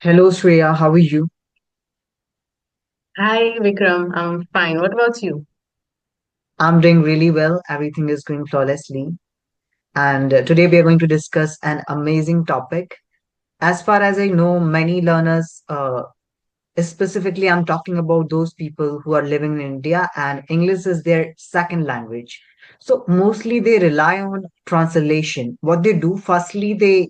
Hello, Shreya. How are you? Hi, Vikram. I'm fine. What about you? I'm doing really well. Everything is going flawlessly. And today we are going to discuss an amazing topic. As far as I know, many learners, specifically, I'm talking about those people who are living in India and English is their second language. So mostly they rely on translation. What they do, firstly, they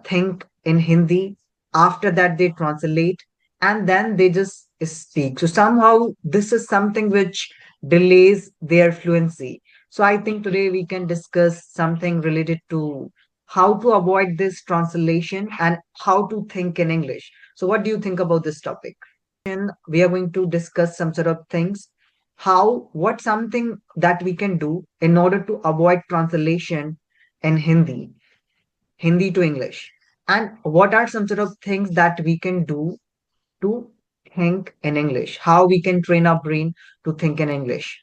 think in Hindi. After that, they translate and then they just speak. So somehow this is something which delays their fluency. So I think today we can discuss something related to how to avoid this translation and how to think in English. So what do you think about this topic? And we are going to discuss some sort of things. What something that we can do in order to avoid translation in Hindi to English. And what are some sort of things that we can do to think in English? How we can train our brain to think in English?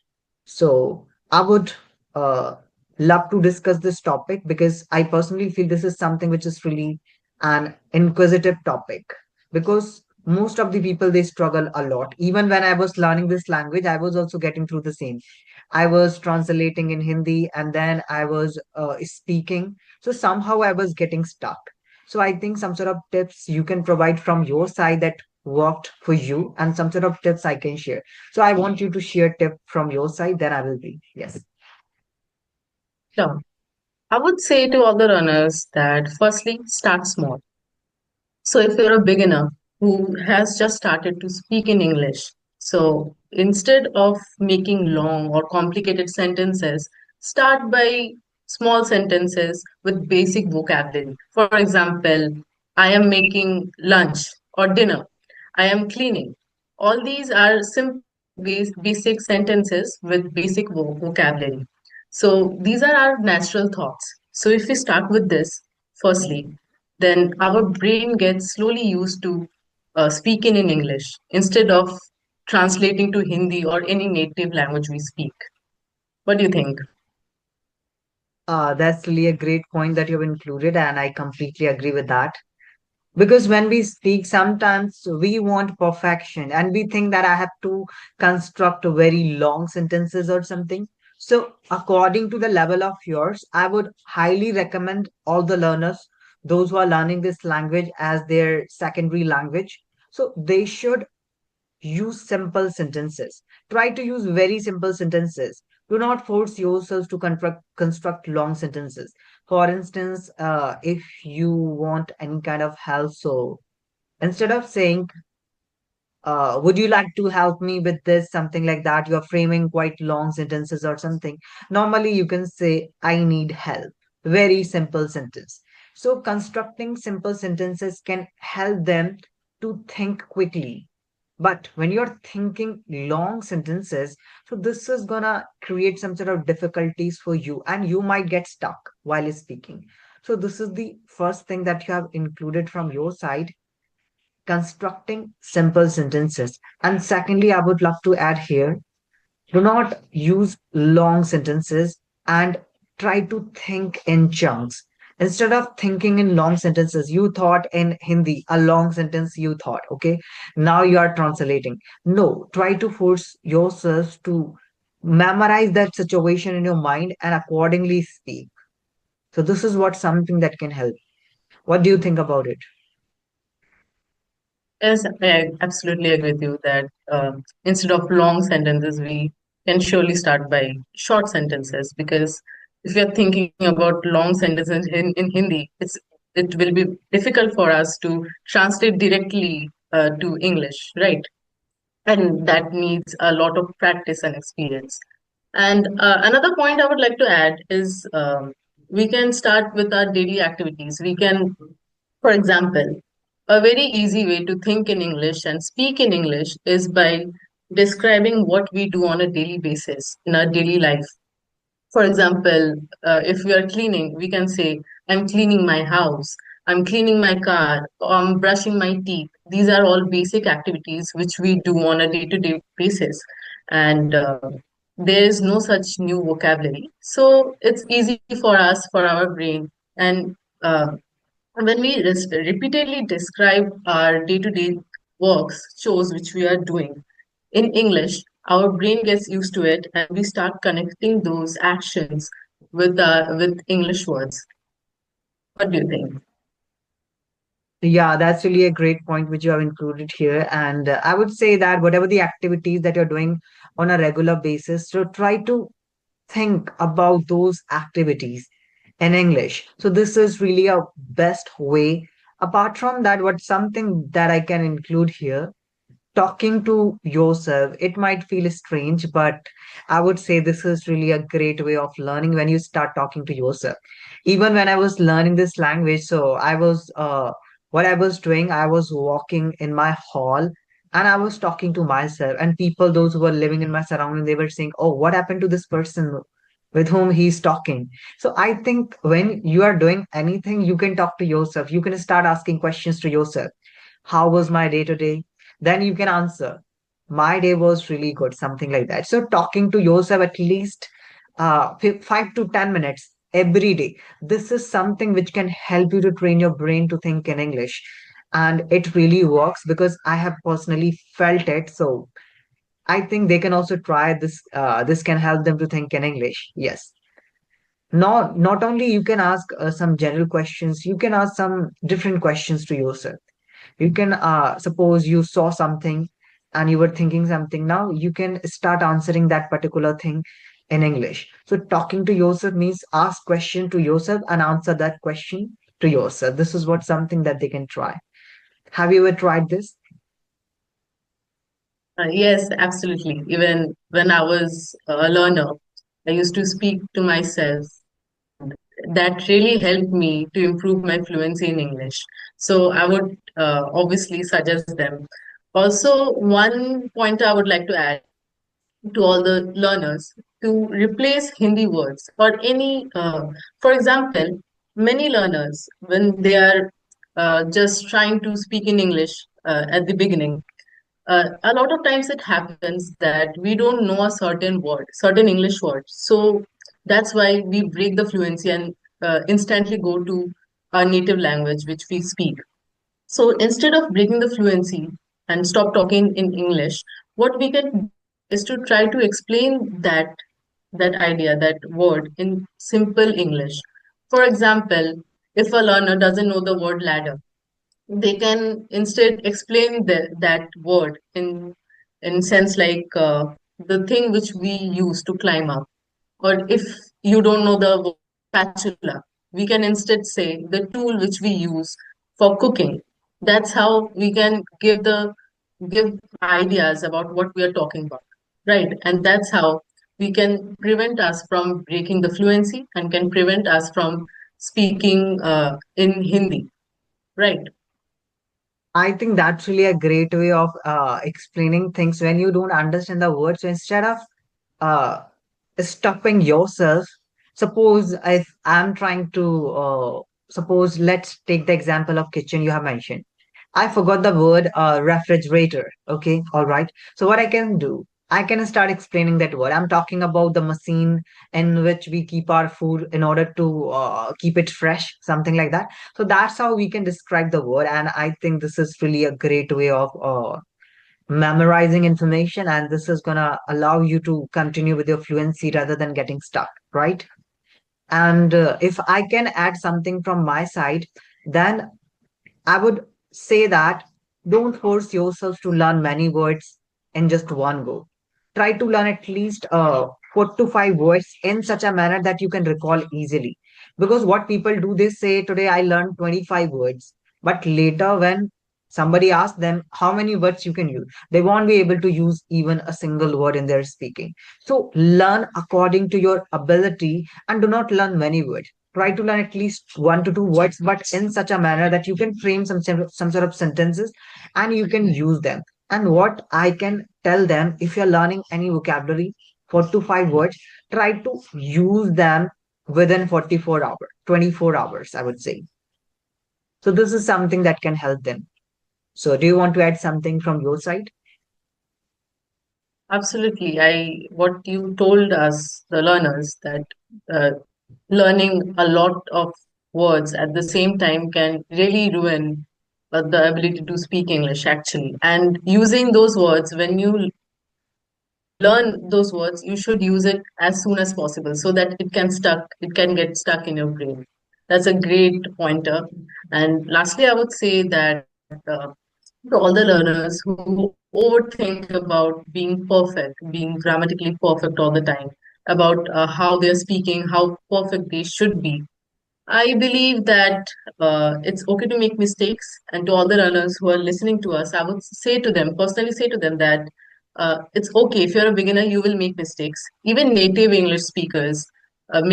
So I would uh, love to discuss this topic because I personally feel this is something which is really an inquisitive topic because most of the people they struggle a lot. Even when I was learning this language, I was also getting through the same. I was translating in Hindi and then I was speaking. So somehow I was getting stuck. So I think some sort of tips you can provide from your side that worked for you and some sort of tips I can share. So I want you to share tip from your side, then I will be. Yes. Sure. I would say to all the runners that firstly, start small. So if you're a beginner who has just started to speak in English, so instead of making long or complicated sentences, start by small sentences with basic vocabulary. For example, I am making lunch or dinner. I am cleaning. All these are simple basic sentences with basic vocabulary. So these are our natural thoughts. So if we start with this, firstly, then our brain gets slowly used to speaking in English instead of translating to Hindi or any native language we speak. What do you think? That's really a great point that you've included, and I completely agree with that. Because when we speak, sometimes we want perfection and we think that I have to construct very long sentences or something. So, according to the level of yours, I would highly recommend all the learners, those who are learning this language as their secondary language. So, they should use simple sentences. Try to use very simple sentences. Do not force yourselves to construct long sentences. For instance, if you want any kind of help, so instead of saying, would you like to help me with this, something like that, you're framing quite long sentences or something. Normally, you can say, I need help. Very simple sentence. So, constructing simple sentences can help them to think quickly, but when you're thinking long sentences, so this is gonna create some sort of difficulties for you and you might get stuck while speaking. So this is the first thing that you have included from your side, constructing simple sentences. And secondly, I would love to add here, do not use long sentences and try to think in chunks. Instead of thinking in long sentences, you thought in Hindi, a long sentence you thought, okay? Now you are translating. No, try to force yourself to memorize that situation in your mind and accordingly speak. So this is what something that can help. What do you think about it? Yes, I absolutely agree with you that instead of long sentences, we can surely start by short sentences because if we are thinking about long sentences in Hindi, it will be difficult for us to translate directly to English, right? And that needs a lot of practice and experience. And another point I would like to add is we can start with our daily activities. We can, for example, a very easy way to think in English and speak in English is by describing what we do on a daily basis in our daily life. For example, if we are cleaning, we can say, I'm cleaning my house, I'm cleaning my car, I'm brushing my teeth. These are all basic activities which we do on a day to day basis. And there is no such new vocabulary. So it's easy for us, for our brain. And When we repeatedly describe our day-to-day works, chores which we are doing in English, our brain gets used to it and we start connecting those actions with English words. What do you think? Yeah, that's really a great point which you have included here. And I would say that whatever the activities that you're doing on a regular basis, so try to think about those activities in English. So this is really a best way. Apart from that, what something that I can include here, talking to yourself. It might feel strange, but I would say this is really a great way of learning when you start talking to yourself. Even when I was learning this language, so what I was doing, I was walking in my hall and I was talking to myself, and people, those who were living in my surrounding, they were saying, "Oh, what happened to this person with whom he's talking?" So I think when you are doing anything, you can talk to yourself. You can start asking questions to yourself. How was my day today? Then you can answer, my day was really good, something like that. So talking to yourself at least 5 to 10 minutes every day. This is something which can help you to train your brain to think in English. And it really works because I have personally felt it. So I think they can also try this. This can help them to think in English. Yes. Not only you can ask some general questions, you can ask some different questions to yourself. You can suppose you saw something and you were thinking something. Now you can start answering that particular thing in English. So talking to yourself means ask question to yourself and answer that question to yourself. This is what something that they can try. Have you ever tried this? Yes, absolutely. Even when I was a learner, I used to speak to myself, and that really helped me to improve my fluency in English. So I would obviously suggest them. Also, one point I would like to add to all the learners to replace Hindi words or any, for example, many learners, when they are just trying to speak in English at the beginning, a lot of times it happens that we don't know a certain word, certain English word. So that's why we break the fluency and instantly go to our native language, which we speak. So instead of breaking the fluency and stop talking in English, what we can do is to try to explain that idea, that word in simple English. For example, if a learner doesn't know the word ladder, they can instead explain that word in sense like the thing which we use to climb up. Or if you don't know the word spatula, we can instead say the tool which we use for cooking. That's how we can give ideas about what we are talking about, right? And that's how we can prevent us from breaking the fluency and can prevent us from speaking in Hindi, right? I think that's really a great way of explaining things when you don't understand the words. So instead of uh, stopping yourself, suppose if I'm trying to suppose let's take the example of kitchen you have mentioned. I forgot the word refrigerator. Okay, all right. So what I can do, I can start explaining that word. I'm talking about the machine in which we keep our food in order to keep it fresh, something like that. So that's how we can describe the word. And I think this is really a great way of memorizing information, and this is gonna allow you to continue with your fluency rather than getting stuck, right? And if I can add something from my side, then I would say that don't force yourself to learn many words in just one go. Try to learn at least 4 to 5 words in such a manner that you can recall easily. Because what people do, they say, today I learned 25 words. But later, when somebody asks them how many words you can use, they won't be able to use even a single word in their speaking. So learn according to your ability and do not learn many words. Try to learn at least 1 to 2 words, but in such a manner that you can frame some sort of sentences and you can use them. And what I can tell them, if you're learning any vocabulary, 4 to 5 words, try to use them within 44 hours, 24 hours, I would say. So this is something that can help them. So do you want to add something from your side? Absolutely. What you told us, the learners, that uh, learning a lot of words at the same time can really ruin the ability to speak English actually. And using those words, when you learn those words, you should use it as soon as possible so that it can get stuck in your brain. That's a great pointer. And lastly, I would say that to all the learners who overthink about being perfect, being grammatically perfect all the time, about how they're speaking, how perfect they should be, I believe that it's okay to make mistakes. And to all the runners who are listening to us, I would say to them, personally say to them that it's okay. If you're a beginner, you will make mistakes. Even native English speakers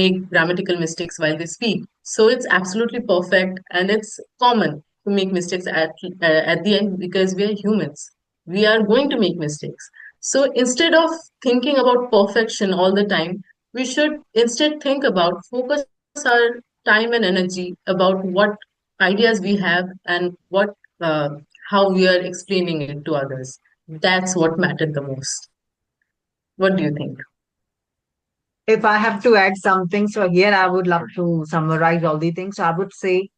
make grammatical mistakes while they speak. So it's absolutely perfect and it's common to make mistakes at the end because we are humans. We are going to make mistakes. So instead of thinking about perfection all the time, we should instead think about focus our time and energy about what ideas we have and what uh, how we are explaining it to others. That's what mattered the most. What do you think? If I have to add something, so here I would love to summarize all the things. So I would say,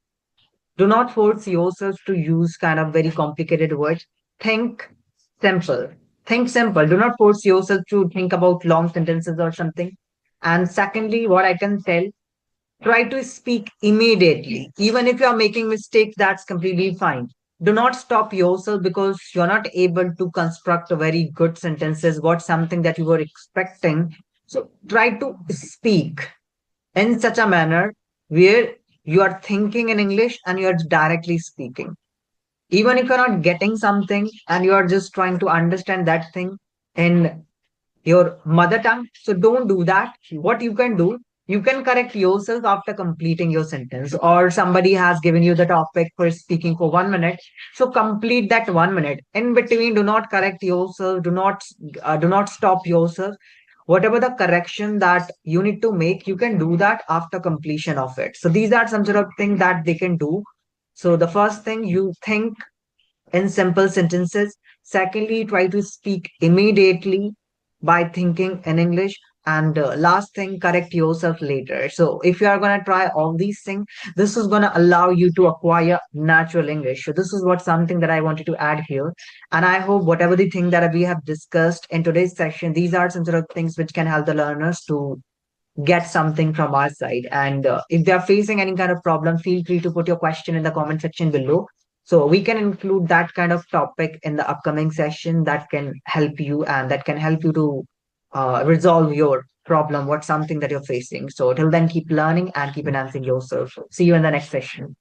do not force yourself to use kind of very complicated words. Think simple. Think simple. Do not force yourself to think about long sentences or something. And secondly, what I can tell, try to speak immediately. Even if you are making mistakes, that's completely fine. Do not stop yourself because you're not able to construct a very good sentences, what something that you were expecting. So try to speak in such a manner where you are thinking in English and you are directly speaking. Even if you're not getting something and you are just trying to understand that thing in your mother tongue. So don't do that. What you can do, you can correct yourself after completing your sentence, or somebody has given you the topic for speaking for 1 minute. So complete that 1 minute. In between, do not correct yourself. Do not stop yourself. Whatever the correction that you need to make, you can do that after completion of it. So these are some sort of thing that they can do. So the first thing, you think in simple sentences. Secondly, try to speak immediately by thinking in English. And last thing, correct yourself later. So if you are going to try all these things, this is going to allow you to acquire natural English. So this is what something that I wanted to add here. And I hope whatever the thing that we have discussed in today's session, these are some sort of things which can help the learners to get something from our side. And if they are facing any kind of problem, feel free to put your question in the comment section below. So we can include that kind of topic in the upcoming session that can help you and that can help you to resolve your problem, what's something that you're facing. So till then, keep learning and keep enhancing yourself. See you in the next session.